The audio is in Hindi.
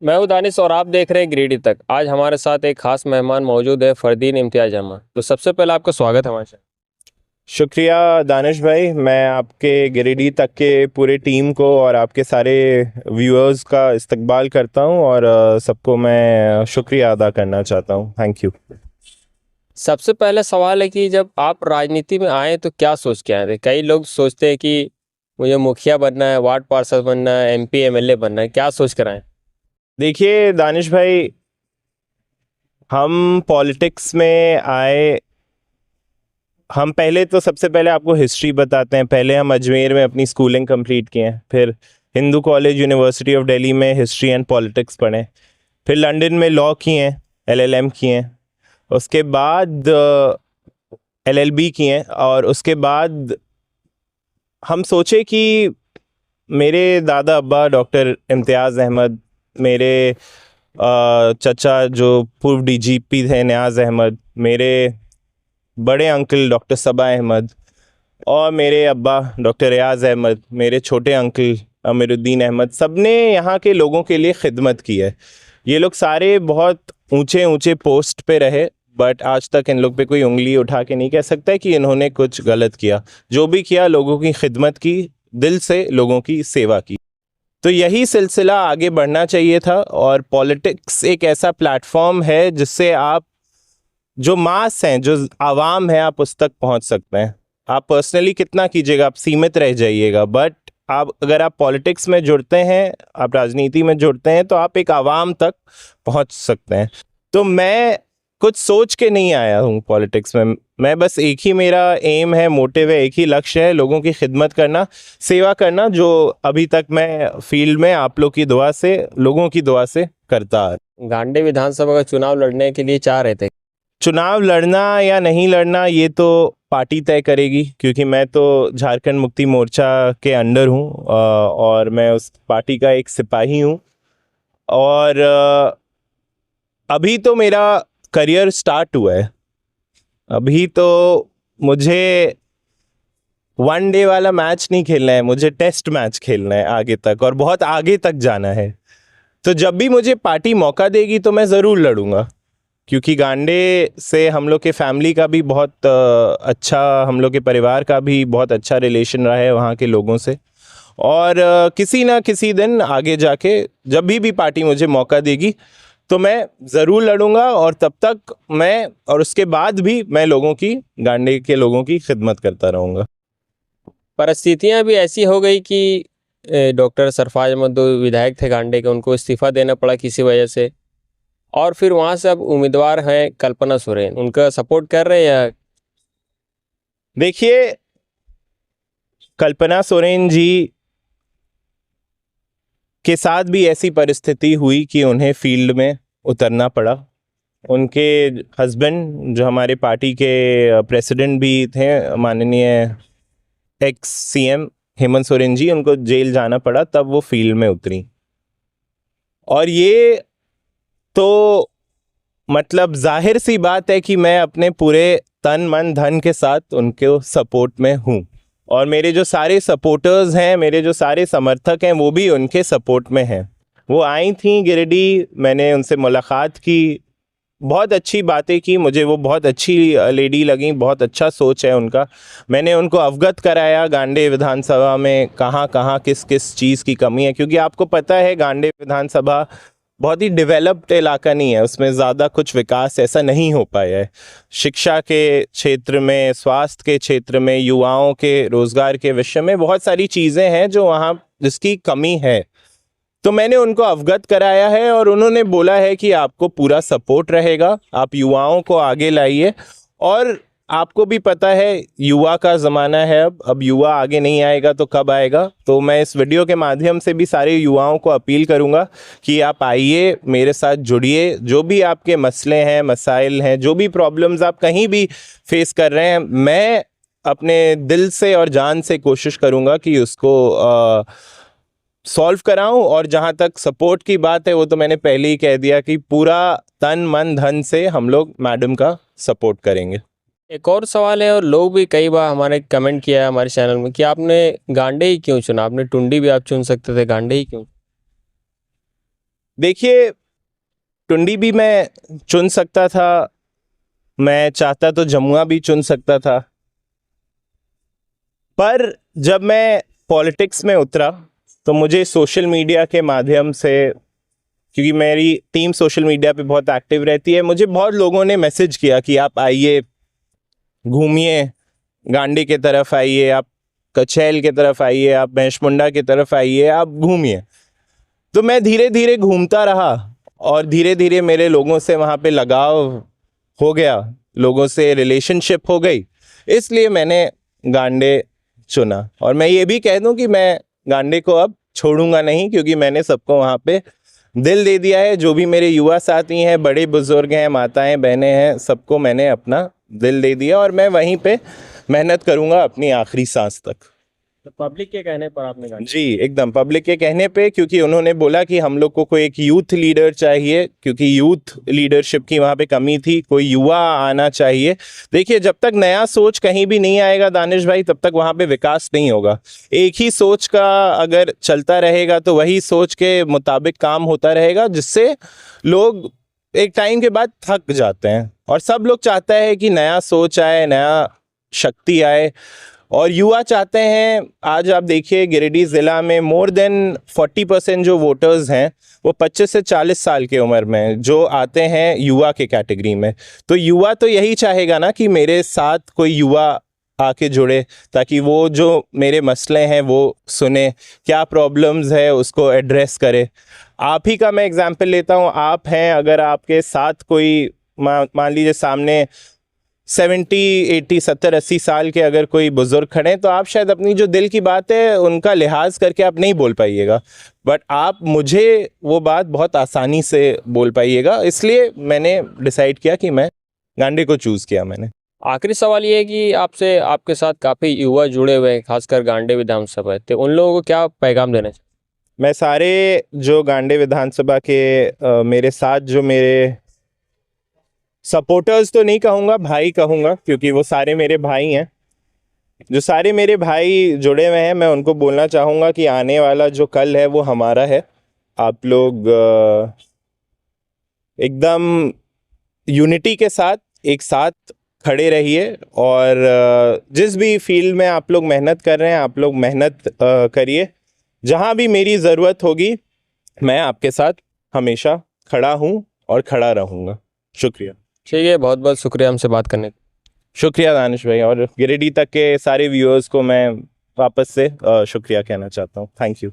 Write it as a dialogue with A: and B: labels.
A: मैं हूं दानिश और आप देख रहे हैं गिरिडीह तक। आज हमारे साथ एक खास मेहमान मौजूद है, फरदीन इम्तियाज अहमद। तो सबसे पहले आपका स्वागत है हमारे साथ।
B: शुक्रिया दानिश भाई। मैं आपके गिरिडीह तक के पूरे टीम को और आपके सारे व्यूअर्स का इस्तकबाल करता हूं और सबको मैं शुक्रिया अदा करना चाहता हूं। Thank you.
A: सबसे पहले सवाल है कि जब आप राजनीति में आए तो क्या सोच के आए थे? कई लोग सोचते हैं कि मुझे मुखिया बनना है, वार्ड पार्षद बनना है, एमपी एमएलए बनना है। क्या सोच कर आए?
B: देखिए दानिश भाई, हम पॉलिटिक्स में आए। हम पहले तो सबसे पहले आपको हिस्ट्री बताते हैं। पहले हम अजमेर में अपनी स्कूलिंग कंप्लीट किए हैं, फिर Hindu college university of Delhi में हिस्ट्री एंड पॉलिटिक्स पढ़े, फिर लंदन में लॉ किए हैं, एलएलएम किए हैं, उसके बाद एलएलबी किए हैं। और उसके बाद हम सोचे कि मेरे दादा अब्बा डॉक्टर इम्तियाज़ अहमद, मेरे चचा जो पूर्व डीजीपी थे नियाज़ अहमद, मेरे बड़े अंकल डॉक्टर सबा अहमद और मेरे अब्बा डॉक्टर रियाज़ अहमद, मेरे छोटे अंकल अमीरुद्दीन अहमद, सब ने यहाँ के लोगों के लिए खिदमत की है। ये लोग सारे बहुत ऊंचे ऊंचे पोस्ट पे रहे, बट आज तक इन लोग पे कोई उंगली उठा के नहीं कह सकता कि इन्होंने कुछ गलत किया। जो भी किया, लोगों की खिदमत की, दिल से लोगों की सेवा की। तो यही सिलसिला आगे बढ़ना चाहिए था। और पॉलिटिक्स एक ऐसा प्लेटफॉर्म है जिससे आप, जो मास हैं, जो आवाम है, आप उस तक पहुंच सकते हैं। आप पर्सनली कितना कीजिएगा, आप सीमित रह जाइएगा, बट आप अगर आप पॉलिटिक्स में जुड़ते हैं, आप राजनीति में जुड़ते हैं, तो आप एक आवाम तक पहुंच सकते हैं। तो मैं कुछ सोच के नहीं आया हूँ पॉलिटिक्स में। मैं बस एक ही मेरा एम है, मोटिव है, एक ही लक्ष्य है, लोगों की खिदमत करना, सेवा करना, जो अभी तक मैं फील्ड में आप लोग की दुआ से, लोगों की दुआ से करता आ रहा।
A: गांधी विधानसभा का चुनाव लड़ने के लिए चाह रहे थे।
B: चुनाव लड़ना या नहीं लड़ना ये तो पार्टी तय करेगी, क्योंकि मैं तो झारखंड मुक्ति मोर्चा के अंडर हूँ और मैं उस पार्टी का एक सिपाही हूँ। और अभी तो मेरा करियर स्टार्ट हुआ है। अभी तो मुझे वन डे वाला मैच नहीं खेलना है, मुझे टेस्ट मैच खेलना है आगे तक, और बहुत आगे तक जाना है। तो जब भी मुझे पार्टी मौका देगी तो मैं ज़रूर लड़ूंगा, क्योंकि गांडे से हम लोग के फैमिली का भी बहुत अच्छा, हम लोग के परिवार का भी बहुत अच्छा रिलेशन रहा है वहाँ के लोगों से। और किसी ना किसी दिन आगे जाके जब भी पार्टी मुझे मौका देगी तो मैं ज़रूर लड़ूंगा। और तब तक मैं, और उसके बाद भी मैं लोगों की, गांडे के लोगों की खिदमत करता रहूँगा।
A: परिस्थितियां भी ऐसी हो गई कि डॉक्टर सरफराज अहमद, जो विधायक थे गांडे के, उनको इस्तीफा देना पड़ा किसी वजह से। और फिर वहां से अब उम्मीदवार हैं कल्पना सोरेन, उनका सपोर्ट कर रहे हैं या?
B: देखिए, कल्पना सोरेन जी के साथ भी ऐसी परिस्थिति हुई कि उन्हें फील्ड में उतरना पड़ा। उनके हस्बैंड, जो हमारे पार्टी के प्रेसिडेंट भी थे, माननीय एक्स सीएम हेमंत सोरेन जी, उनको जेल जाना पड़ा, तब वो फील्ड में उतरी। और ये तो मतलब जाहिर सी बात है कि मैं अपने पूरे तन मन धन के साथ उनके सपोर्ट में हूँ। और मेरे जो सारे सपोर्टर्स हैं, मेरे जो सारे समर्थक हैं, वो भी उनके सपोर्ट में हैं। वो आई थी गिरिडीह, मैंने उनसे मुलाकात की, बहुत अच्छी बातें की, मुझे वो बहुत अच्छी लेडी लगी, बहुत अच्छा सोच है उनका। मैंने उनको अवगत कराया गांडे विधानसभा में कहाँ कहाँ किस किस चीज़ की कमी है, क्योंकि आपको पता है गांडे विधानसभा बहुत ही डेवलप्ड इलाका नहीं है, उसमें ज़्यादा कुछ विकास ऐसा नहीं हो पाया है। शिक्षा के क्षेत्र में, स्वास्थ्य के क्षेत्र में, युवाओं के रोज़गार के विषय में बहुत सारी चीज़ें हैं जो वहाँ जिसकी कमी है। तो मैंने उनको अवगत कराया है और उन्होंने बोला है कि आपको पूरा सपोर्ट रहेगा, आप युवाओं को आगे लाइए। और आपको भी पता है युवा का ज़माना है, अब युवा आगे नहीं आएगा तो कब आएगा। तो मैं इस वीडियो के माध्यम से भी सारे युवाओं को अपील करूंगा कि आप आइए, मेरे साथ जुड़िए। जो भी आपके मसले हैं, मसाइल हैं, जो भी प्रॉब्लम्स आप कहीं भी फेस कर रहे हैं, मैं अपने दिल से और जान से कोशिश करूंगा कि उसको सॉल्व कराऊं। और जहां तक सपोर्ट की बात है, वो तो मैंने पहले ही कह दिया कि पूरा तन मन धन से हम लोग मैडम का सपोर्ट करेंगे।
A: एक और सवाल है, और लोग भी कई बार हमारे कमेंट किया है हमारे चैनल में कि आपने गांडे ही क्यों चुना? आपने टुंडी भी आप चुन सकते थे, गांडे ही क्यों?
B: देखिए, टुंडी भी मैं चुन सकता था, मैं चाहता तो जमुआ भी चुन सकता था, पर जब मैं पॉलिटिक्स में उतरा तो मुझे सोशल मीडिया के माध्यम से, क्योंकि मेरी टीम सोशल मीडिया पे बहुत एक्टिव रहती है, मुझे बहुत लोगों ने मैसेज किया कि आप आइए, घूमिए, गांडी के तरफ आइए, आप कचैल के तरफ आइए, आप भैंसमुंडा की तरफ आइए, आप घूमिए। तो मैं धीरे धीरे घूमता रहा और धीरे धीरे मेरे लोगों से वहाँ पे लगाव हो गया, लोगों से रिलेशनशिप हो गई, इसलिए मैंने गांडे चुना। और मैं ये भी कह दूं कि मैं गांडे को अब छोड़ूंगा नहीं, क्योंकि मैंने सबको वहाँ पे दिल दे दिया है। जो भी मेरे युवा साथी हैं, बड़े बुजुर्ग हैं, माताएं बहनें हैं, सबको मैंने अपना दिल दे दिया और मैं वहीं पे मेहनत करूंगा अपनी आखिरी सांस तक।
A: तो पब्लिक के कहने पर आपने गांधी
B: जी, एकदम पब्लिक के कहने पे, क्योंकि उन्होंने बोला कि हम लोग को कोई एक यूथ लीडर चाहिए, क्योंकि यूथ लीडरशिप की वहाँ पे कमी थी, कोई युवा आना चाहिए। देखिए, जब तक नया सोच कहीं भी नहीं आएगा दानिश भाई, तब तक वहाँ पे विकास नहीं होगा। एक ही सोच का अगर चलता रहेगा तो वही सोच के मुताबिक काम होता रहेगा, जिससे लोग एक टाइम के बाद थक जाते हैं। और सब लोग चाहता है कि नया सोच आए, नया शक्ति आए, और युवा चाहते हैं। आज आप देखिए, गिरिडीह ज़िला में मोर देन 40% जो वोटर्स हैं वो 25 से 40 साल की उम्र में जो आते हैं युवा के कैटेगरी में। तो युवा तो यही चाहेगा ना कि मेरे साथ कोई युवा आके जुड़े, ताकि वो जो मेरे मसले हैं वो सुने, क्या प्रॉब्लम्स है उसको एड्रेस करे। आप ही का मैं एग्जांपल लेता हूँ, आप हैं, अगर आपके साथ कोई मान लीजिए सामने 70, 80, 70, 80 साल के अगर कोई बुजुर्ग खड़े हैं, तो आप शायद अपनी जो दिल की बात है उनका लिहाज करके आप नहीं बोल पाइएगा, बट आप मुझे वो बात बहुत आसानी से बोल पाइएगा। इसलिए मैंने डिसाइड किया कि मैं गांडे को चूज़ किया मैंने।
A: आखिरी सवाल ये है कि आपसे, आपके साथ काफ़ी युवा जुड़े हुए हैं, खासकर गांडे विधानसभा है, तो उन लोगों को क्या पैगाम देना चाहिए?
B: मैं सारे जो गांडे विधानसभा के मेरे साथ जो मेरे सपोर्टर्स तो नहीं कहूँगा, भाई कहूँगा, क्योंकि वो सारे मेरे भाई हैं, जो सारे मेरे भाई जुड़े हुए हैं, मैं उनको बोलना चाहूँगा कि आने वाला जो कल है वो हमारा है। आप लोग एकदम यूनिटी के साथ एक साथ खड़े रहिए, और जिस भी फील्ड में आप लोग मेहनत कर रहे हैं, आप लोग मेहनत करिए। जहाँ भी मेरी ज़रूरत होगी मैं आपके साथ हमेशा खड़ा हूँ और खड़ा रहूँगा। शुक्रिया।
A: ठीक है, बहुत बहुत शुक्रिया हमसे बात करने का।
B: शुक्रिया दानिश भाई, और गिरिडीह तक के सारे व्यूअर्स को मैं वापस से शुक्रिया कहना चाहता हूँ। Thank you.